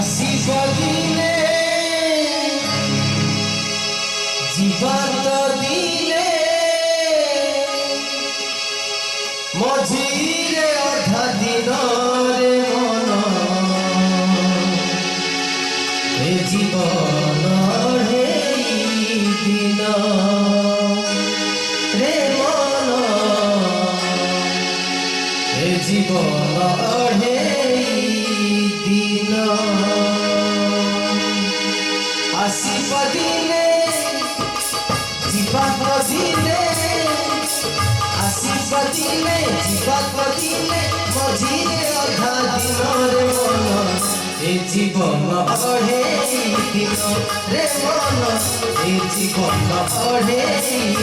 আসিব দিনে জীবন্ত দিলে মঝিরে অধা দিনরে মন এ জীবন হে দিন রে মন এ জীবন হে দিন আসিব দিনে জীবন্ত দিলে আসিব দিনে জীবন্ত দিলে মঝিরে অধা দিনরে মন এ জীবন অঢ়ে দিন রে মন এ জীবন অঢ়ে দিন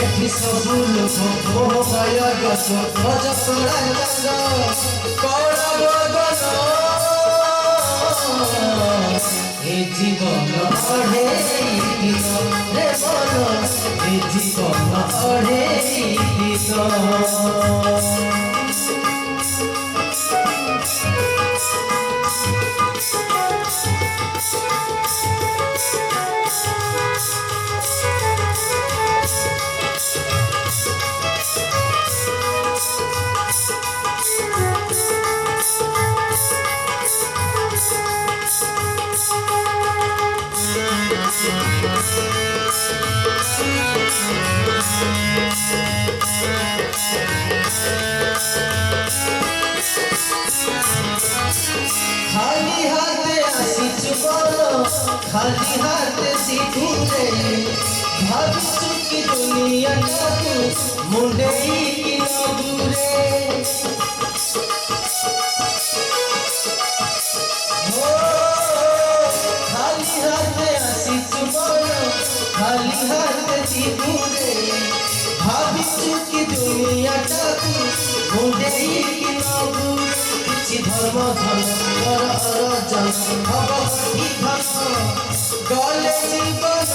এটি সবু লোক মোহময় গত অজস্রা গঙ্গ কৌরব গণ এ জীবন অঢ়ে দিন রে মন এ জীবন অঢ়ে দিন खाली हाथे आसिचु बोलो खाली हाथे सिखुरे भाबिचु कि दुनिया टाकु मुंडे की नगुरे खाली हाथे आसिचु बोलो खाली हाथे सिखुरे भाबिचु कि दुनिया टाकु मुंडे की नगुरे धर्म धन अरजन हब धन गले जीवन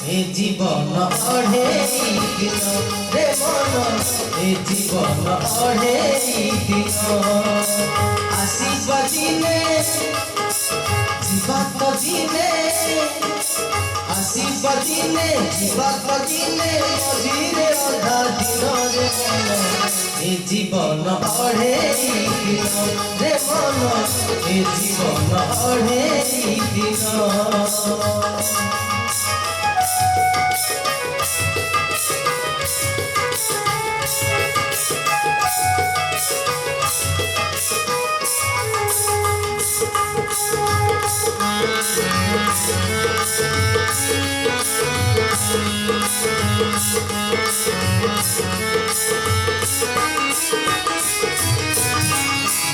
ए जीवन अढ़े दिन रे मन ए जीवन अढ़े दिन आसिब दिने जीवत दिने आसिब दिने जीवत दिने मझिरे अधा दिन रे मन ए जीवन अढ़े दिन रे मन ए जीवन अढ़े दिन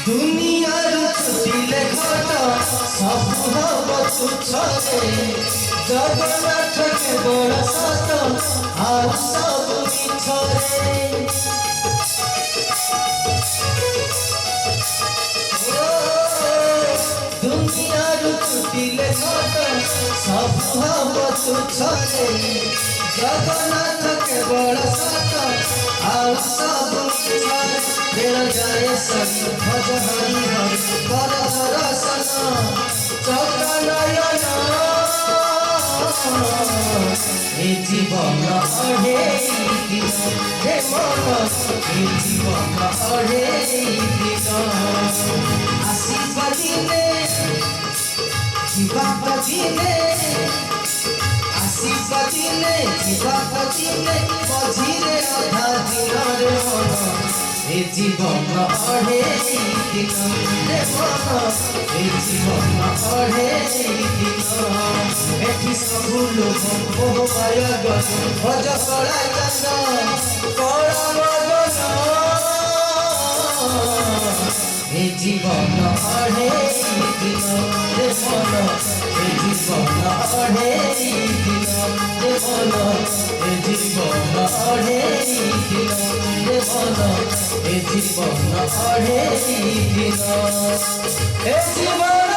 दुनियार छुटिले घट सब हब तुच्छरे जगन्नाथ केवल सत आउ सब मिछरे दुनियार छुटिले घट सब हब तुच्छरे जगन्नाथ केवल सत आउ सब मिछरे बेल जाए सभी भज हरि हरि कर दर्शन चौकनयन हे जीवन अढ़े दिन हे मन हे जीवन अढ़े दिन आसिब दिने जीवत दिने आसिब दिने जीवत दिने मझिरे अधा दिन रे मन ए जीवन अढ़े दिन रे मन ए जीवन अढ़े दिन एठी सबु लोक मोहमय गत अजस्रा गंग कौरव गण ए जीवन अढ़े दिन रे मन ए जीवन अढ़े दिन रे मन ए जीवन अढ़े दिन रे मन ए जीवन अढ़े दिन ए जीवन